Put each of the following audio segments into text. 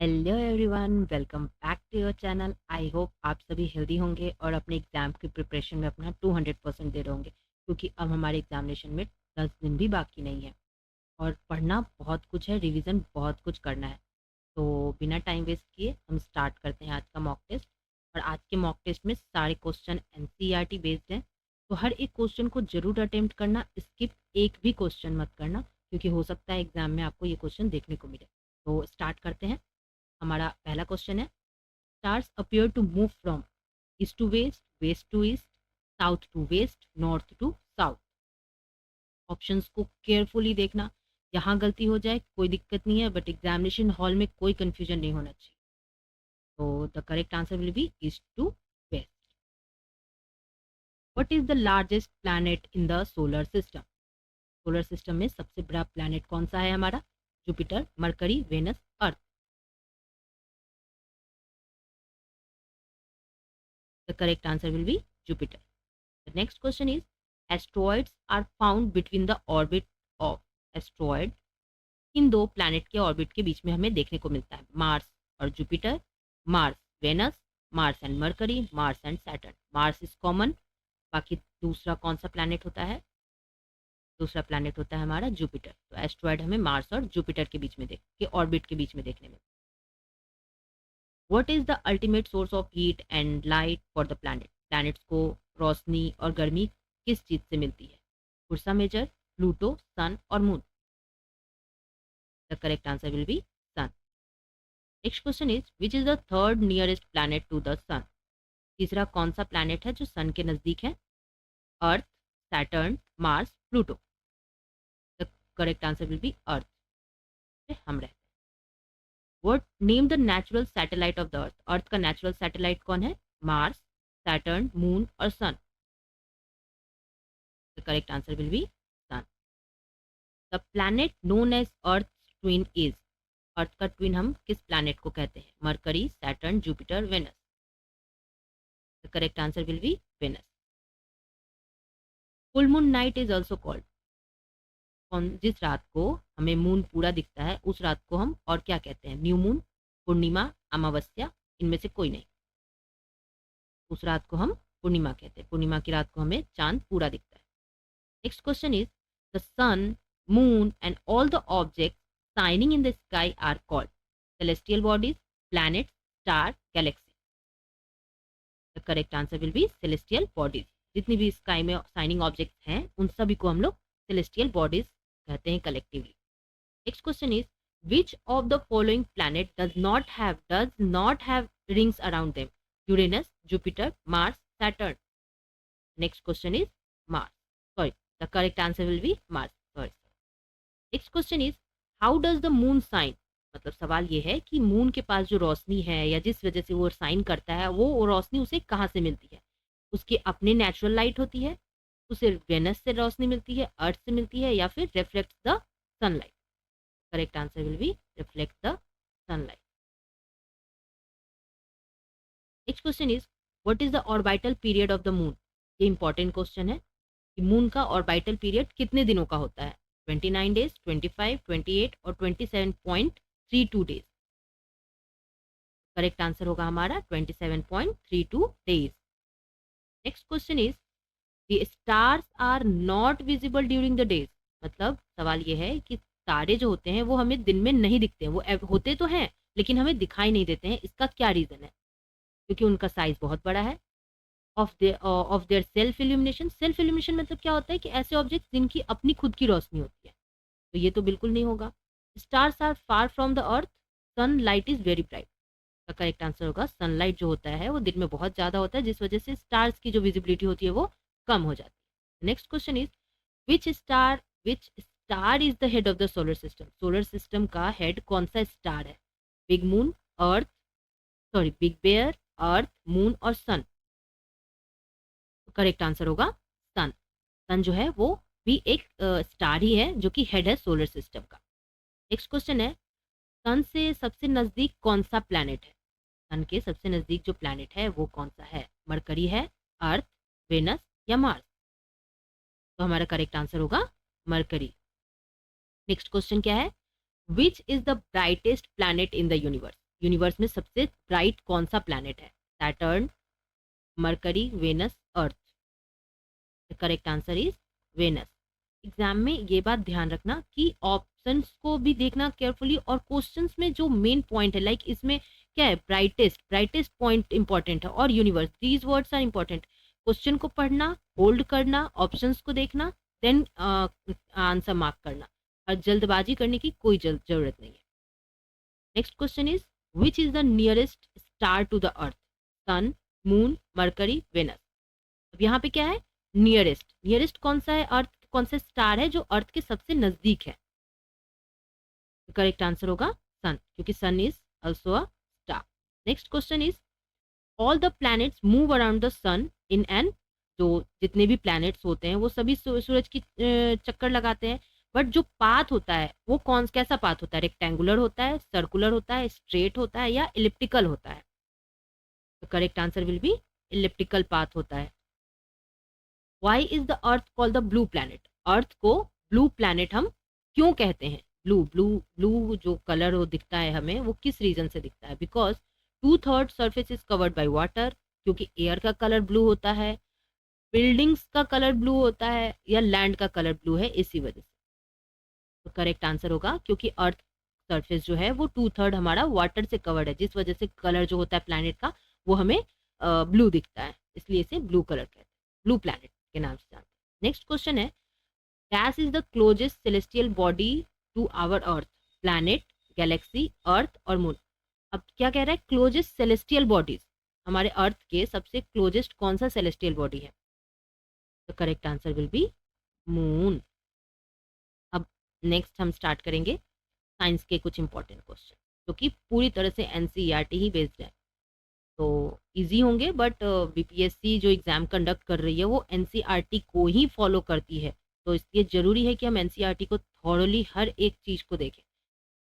Hello everyone, welcome back to your channel. I hope आप सभी healthy होंगे और अपने एग्ज़ाम की प्रिपरेशन में अपना 200% दे रहे होंगे, क्योंकि अब हमारे एग्जामिनेशन में 10 दिन भी बाकी नहीं है और पढ़ना बहुत कुछ है, रिवीजन बहुत कुछ करना है। तो बिना टाइम वेस्ट किए हम स्टार्ट करते हैं आज का मॉक टेस्ट। और आज के मॉक टेस्ट में सारे क्वेश्चन एनसीईआरटी बेस्ड हैं, तो हर एक क्वेश्चन को जरूर अटेम्प्ट करना, स्किप एक भी क्वेश्चन मत करना, क्योंकि हो सकता है एग्जाम में आपको ये क्वेश्चन देखने को मिले। तो स्टार्ट करते हैं। हमारा पहला क्वेश्चन है, stars appear to move from east to west, west to east, south to west, north to south. Options को केयरफुली देखना, यहाँ गलती हो जाए कोई दिक्कत नहीं है, बट एग्जामिनेशन हॉल में कोई कंफ्यूजन नहीं होना चाहिए। तो the correct answer will be east to west. What is the largest planet in the solar system? Solar system में सबसे बड़ा प्लैनेट कौन सा है हमारा? Jupiter, Mercury, Venus, Earth. The correct answer will be Jupiter. The next question is, asteroids are found between the orbit of asteroid। इन दो planet के orbit के बीच में हमें देखने को मिलता है, मार्स और Jupiter, Mars Venus, Mars and Mercury, Mars and Saturn. Mars is common, बाकी दूसरा कौन सा प्लैनेट होता है? दूसरा प्लैनेट होता है हमारा जुपिटर। तो एस्ट्रॉयड हमें मार्स और जुपिटर के बीच में के ऑर्बिट के बीच में देखने में। What is the ultimate source of heat and light for the planet? Planets को रोशनी और गर्मी किस चीज से मिलती है? उर्सा मेजर, प्लूटो, सन और moon. The correct answer will be sun. Next question is, which is the third nearest planet to the sun? तीसरा कौन सा प्लैनेट है जो सन के नजदीक है? Earth, Saturn, Mars, Pluto. The correct answer will be Earth पे हम रहते हैं। What name the natural satellite of the Earth? Earth का नेचुरल सैटेलाइट कौन है? मार्स, सैटर्न, मून और sun. The correct answer will be sun. The planet known as Earth twin is? Earth का twin हम किस प्लैनेट को कहते हैं? Mercury, Saturn, Jupiter, Venus. The correct answer will be Venus. Full moon night is also called? जिस रात को हमें मून पूरा दिखता है उस रात को हम और क्या कहते हैं? न्यू मून, पूर्णिमा, अमावस्या, इनमें से कोई नहीं। उस रात को हम पूर्णिमा कहते हैं, पूर्णिमा की रात को हमें चांद पूरा दिखता है। Next question is, the sun, moon and all the objects shining in the sky are called celestial bodies, planets, star, galaxy। The correct answer will be celestial bodies। जितनी भी स्काई में शाइनिंग ऑब्जेक्ट्स हैं उन सभी को हम लोग celestial bodies कहते हैं collectively. Next question is, which of the following planet does not have rings around them? Uranus, Jupiter, Mars, Saturn। Next question is Mars। Sorry, the correct answer will be Mars। Sorry। Next question is, how does the moon shine? मतलब सवाल ये है कि moon के पास जो रोशनी है या जिस वजह से वो साइन करता है, वो रोशनी उसे कहाँ से मिलती है? उसके अपने नेचुरल लाइट होती है, उसे वेनस से रोशनी मिलती है, अर्थ से मिलती है, या फिर reflect the sunlight? Correct answer will be reflect the sunlight. Next question is, what is the orbital period of the moon? ये इंपॉर्टेंट क्वेश्चन है कि मून का ऑर्बिटल पीरियड कितने दिनों का होता है? 29 डेज, 25, 28 और 27.32 डेज। करेक्ट आंसर होगा हमारा 27.32 days. Next question is, the stars are not visible during the days. मतलब सवाल ये है कि तारे जो होते हैं वो हमें दिन में नहीं दिखते हैं, वो होते तो हैं लेकिन हमें दिखाई नहीं देते हैं। इसका क्या रीजन है? क्योंकि उनका साइज बहुत बड़ा है। Of their self illumination. Self illumination मतलब क्या होता है कि ऐसे ऑब्जेक्ट जिनकी अपनी खुद की रोशनी होती है, तो ये तो बिल्कुल नहीं होगा। Stars are far from the Earth, sun light is very bright. का करेक्ट आंसर होगा सनलाइट जो होता है वो दिन में बहुत ज़्यादा होता है, जिस वजह से स्टार्स की जो विजिबिलिटी होती है वो कम हो जाती है। Next question is, which star is the head of the solar system? Solar system का हेड कौन सा स्टार है? बिग मून, अर्थ, सॉरी बिग बेयर, अर्थ, मून और सन। करेक्ट आंसर होगा सन। सन जो है वो भी एक स्टार ही है जो कि हेड है सोलर सिस्टम का। नेक्स्ट क्वेश्चन है, सन से सबसे नजदीक कौन सा प्लैनेट है? सन के सबसे नजदीक जो प्लैनेट है वो कौन सा है? मरकरी है, अर्थ, वेनस या मार्स? तो हमारा करेक्ट आंसर होगा मरकरी। नेक्स्ट क्वेश्चन क्या है, which is the brightest planet in the universe? Universe में सबसे ब्राइट कौन सा प्लैनेट है? Saturn, Mercury, Venus, Earth. The correct answer is Venus. Exam में ये बात ध्यान रखना कि ऑप्शंस को भी देखना केयरफुली, और क्वेश्चंस में जो मेन पॉइंट है, लाइक इसमें क्या है, ब्राइटेस्ट ब्राइटेस्ट पॉइंट इंपॉर्टेंट है, और universe, these words are important. Question को पढ़ना, होल्ड करना, ऑप्शंस को देखना, देन आंसर मार्क करना, और जल्दबाजी करने की कोई जरूरत नहीं है। Next question is which is the nearest star to the Earth? Sun, moon, Mercury, Venus. अब यहाँ पे क्या है? नियरेस्ट। नियरेस्ट कौन सा है? अर्थ कौन सा स्टार है जो अर्थ के सबसे नजदीक है? करेक्ट आंसर होगा सन, क्योंकि sun is also a star. Next question is all the planets move around the sun in an, जो जितने भी प्लैनेट्स होते हैं वो सभी सूरज की चक्कर लगाते हैं, बट जो पाथ होता है वो कैसा पाथ होता है? रेक्टेंगुलर होता है, सर्कुलर होता है, स्ट्रेट होता है, या इलिप्टिकल होता है? Correct answer will be elliptical path होता है। Why is the Earth called the blue planet? Earth को ब्लू प्लैनेट हम क्यों कहते हैं? ब्लू ब्लू ब्लू जो कलर वो दिखता है हमें, वो किस रीजन से दिखता है? Because 2/3 surface is covered by water, क्योंकि एयर का कलर ब्लू होता है, बिल्डिंग्स का कलर ब्लू होता है, या लैंड का कलर ब्लू है, इसी वजह से। तो करेक्ट आंसर होगा, क्योंकि अर्थ सरफेस जो है वो 2/3 हमारा वाटर से कवर्ड है, जिस वजह से कलर जो होता है प्लैनेट का वो हमें ब्लू दिखता है, इसलिए इसे ब्लू कलर कहते हैं, ब्लू प्लैनेट के नाम से जानते हैं। नेक्स्ट क्वेश्चन है गैस is the closest celestial body to our Earth? Planet, galaxy, Earth और मून। अब क्या कह रहा है? क्लोजेस्ट सेलेस्टियल बॉडीज, हमारे अर्थ के सबसे क्लोजेस्ट कौन सा सेलेस्टियल बॉडी है? तो correct answer will B moon. अब नेक्स्ट हम स्टार्ट करेंगे साइंस के कुछ इंपॉर्टेंट क्वेश्चन, जो कि पूरी तरह से एनसीईआरटी ही बेस्ड है, तो इजी होंगे, बट बीपीएससी जो एग्ज़ाम कंडक्ट कर रही है वो एनसीईआरटी को ही फॉलो करती है, तो इसलिए ज़रूरी है कि हम एनसीईआरटी को थॉरली हर एक चीज़ को देखें।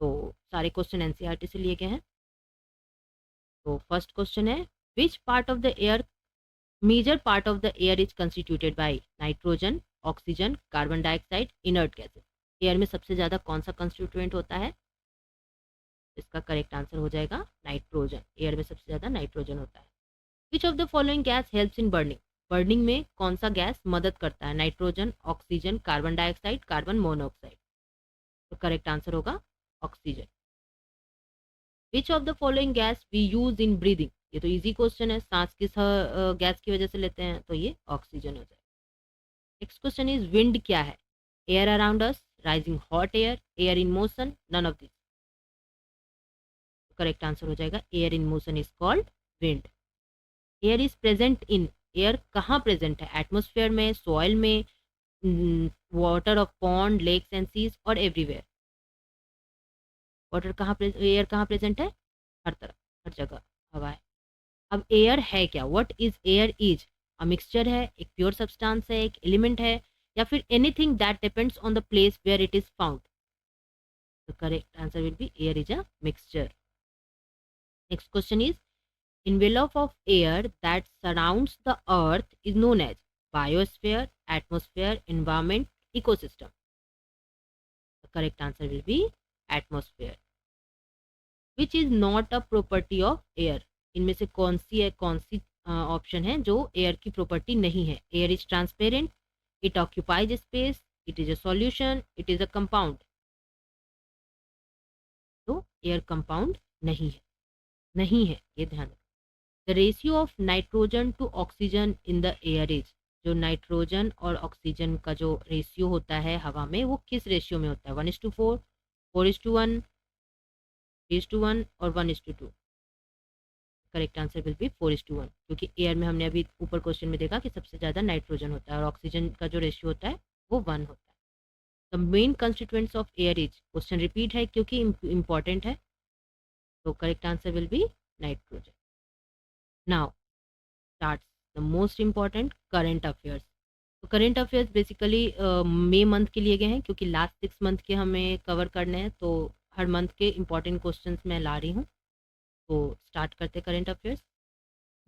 तो सारे क्वेश्चन एनसीईआरटी से लिए गए हैं। तो फर्स्ट क्वेश्चन है which part of the air, major part of the air is constituted by? Nitrogen, oxygen, carbon dioxide, inert gases. Air में सबसे ज़्यादा कौन सा कंस्टिट्यूएंट होता है? इसका करेक्ट आंसर हो जाएगा नाइट्रोजन। एयर में सबसे ज़्यादा नाइट्रोजन होता है। Which of the following gas helps in burning? Burning में कौन सा गैस मदद करता है? Nitrogen, oxygen, carbon dioxide, carbon monoxide. तो करेक्ट आंसर होगा oxygen. Which of the following gas we use in breathing? ये तो इजी क्वेश्चन है, सांस किस गैस की वजह से लेते हैं? तो ये ऑक्सीजन हो जाएगा। नेक्स्ट क्वेश्चन इज विंड क्या है? Air around us, rising hot air, air in motion, none of this. Correct answer हो जाएगा air in motion is called wind. Air is present in, air कहाँ प्रेजेंट है? Atmosphere में, soil में, water of pond, lakes and seas, और everywhere. Water कहाँ, air कहाँ present है? हर तरफ, हर जगह हवा है। अब एयर है क्या? What is air? Is a mixture है, एक प्योर सब्सटेंस है, एक एलिमेंट है, या फिर anything that depends on the place where it is found? The correct answer will be air is a mixture. Next question is envelope of air that surrounds the earth is known as biosphere, atmosphere, environment, ecosystem. The correct answer will be atmosphere. Which is not a property of air? इनमें से कौन C option है जो air की property नहीं है? Air is transparent, it occupies space, it is a solution, it is a compound. तो air compound नहीं है, नहीं है, ये ध्यान रखना। The ratio of nitrogen to oxygen in the air is, जो नाइट्रोजन और ऑक्सीजन का जो रेशियो होता है हवा में, वो किस रेशियो में होता है? 1:4, 4:1, 3:1 और 1:2। करेक्ट आंसर विल बी 4:1, क्योंकि एयर में हमने अभी ऊपर क्वेश्चन में देखा कि सबसे ज़्यादा नाइट्रोजन होता है और ऑक्सीजन का जो रेशियो होता है वो 1 होता है। The main constituents of air is, question repeat है क्योंकि इंपॉर्टेंट है, तो correct answer will B nitrogen. Now starts the most important current affairs. तो करंट अफेयर्स बेसिकली मई मंथ के लिए गए हैं, क्योंकि लास्ट 6 मंथ के हमें कवर करने हैं, तो हर मंथ के इंपॉर्टेंट क्वेश्चंस मैं ला रही हूँ। तो स्टार्ट करते current affairs.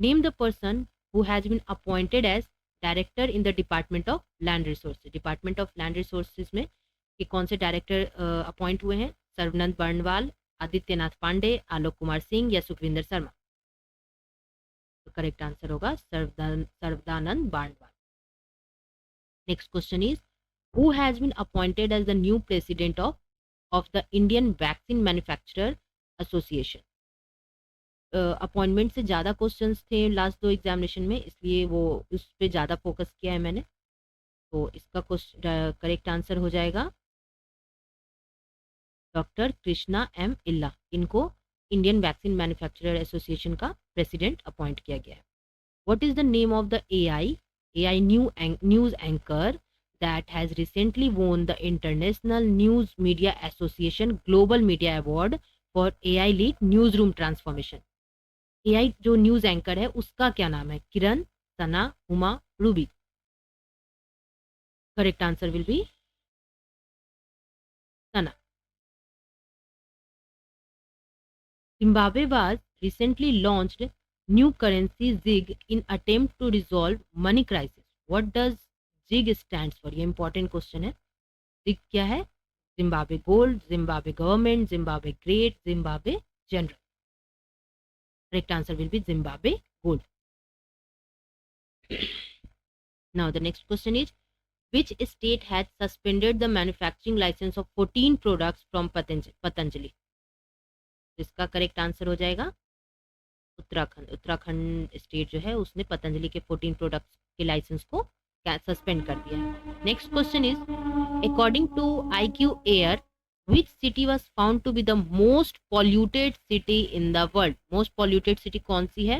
Name the person who has been appointed as director in the department of land resources. Department of land resources में कि कौन से डायरेक्टर अपॉइंट हुए हैं? सर्वनंद बर्नवाल, आदित्यनाथ पांडे, आलोक कुमार सिंह या सुखविंदर शर्मा? तो करेक्ट आंसर होगा Sarvadanand Bandwal. Next question is who has been appointed as the new president of the Indian vaccine manufacturer association? Appointment से ज़्यादा क्वेश्चंस थे लास्ट 2 एग्जामिनेशन में, इसलिए वो उस पे ज़्यादा फोकस किया है मैंने। तो इसका करेक्ट आंसर हो जाएगा डॉक्टर कृष्णा एम इल्ला। इनको इंडियन वैक्सीन मैन्युफैक्चरर एसोसिएशन का प्रेसिडेंट अपॉइंट किया गया है। What is the name of the AI news anchor that has recently won the International News Media Association Global Media Award for AI Lead Newsroom Transformation? AI जो news anchor है उसका क्या नाम है? Kiran, Sana, Huma, Ruby? Correct answer will be Sana. Zimbabwe was recently launched new currency ZIG in attempt to resolve money crisis. What does ZIG stands for? ये important question है। ZIG क्या है? Zimbabwe gold, Zimbabwe government, Zimbabwe great, Zimbabwe general? Correct answer will be Zimbabwe gold. Now the next question is which state had suspended the manufacturing license of 14 products from Patanjali? इसका करेक्ट answer हो जाएगा Uttarakhand. Uttarakhand state जो है उसने पतंजलि के 14 products के licence को सस्पेंड कर दिया है। Next question is according to IQ air which city was found to be the most polluted city in the world? Most polluted city कौन सी है?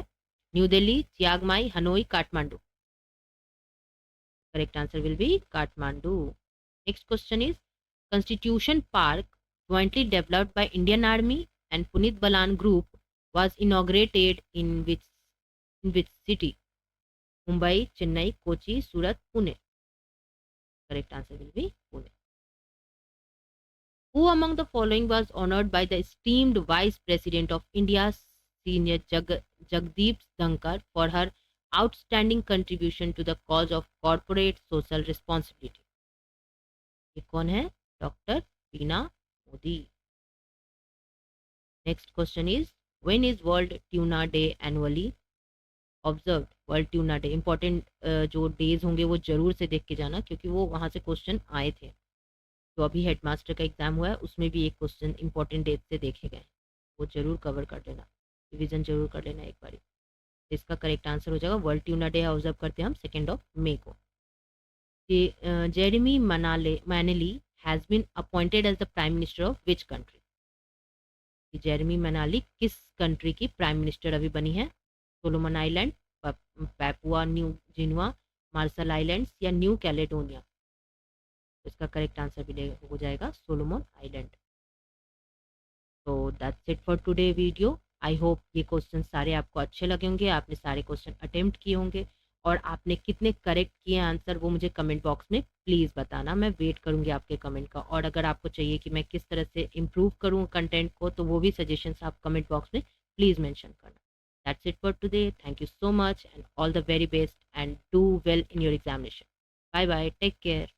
New Delhi, Chiang Mai, Hanoi, Kathmandu? Correct answer will B Kathmandu. Next question is constitution park jointly developed by Indian Army and Punit Balan Group was inaugurated in which city? Mumbai, Chennai, Kochi, Surat, Pune? Correct answer will be Pune. Who among the following was honored by the esteemed Vice President of India, Senior Jagdeep Dhankar, for her outstanding contribution to the cause of corporate social responsibility? ये कौन है? Doctor Bina Modi. Next question is when is world tuna day annually observed? World tuna day important जो days होंगे वो जरूर से देख के जाना क्योंकि वो वहाँ से क्वेश्चन आए थे। तो अभी हेडमास्टर का एग्जाम हुआ है उसमें भी एक क्वेश्चन इंपॉर्टेंट डेट से देखे गए, वो जरूर कवर कर लेना, रिविजन जरूर कर लेना एक बार। इसका करेक्ट आंसर हो जाएगा वर्ल्ड ट्यूना डे ऑब्जर्व करते हैं हम 2 मई को। Jeremy Manele has been appointed as the prime minister of which country? Jeremy Manele किस कंट्री की प्राइम मिनिस्टर अभी बनी है? Solomon Island, Papua New Guinea, Marshall Islands या न्यू कैलेडोनिया? इसका करेक्ट आंसर भी हो जाएगा सोलोमन आइलैंड। तो that's it for today video. I hope ये क्वेश्चन सारे आपको अच्छे लगे होंगे, आपने सारे क्वेश्चन अटेम्प्ट किए होंगे और आपने कितने करेक्ट किए आंसर वो मुझे कमेंट बॉक्स में प्लीज़ बताना, मैं वेट करूंगी आपके कमेंट का। और अगर आपको चाहिए कि मैं किस तरह से इम्प्रूव करूँ कंटेंट को तो वो भी सजेशंस आप कमेंट बॉक्स में प्लीज़ मेंशन करना। That's it for today, thank you so much and all the very best and do well in your examination. Bye bye, take care.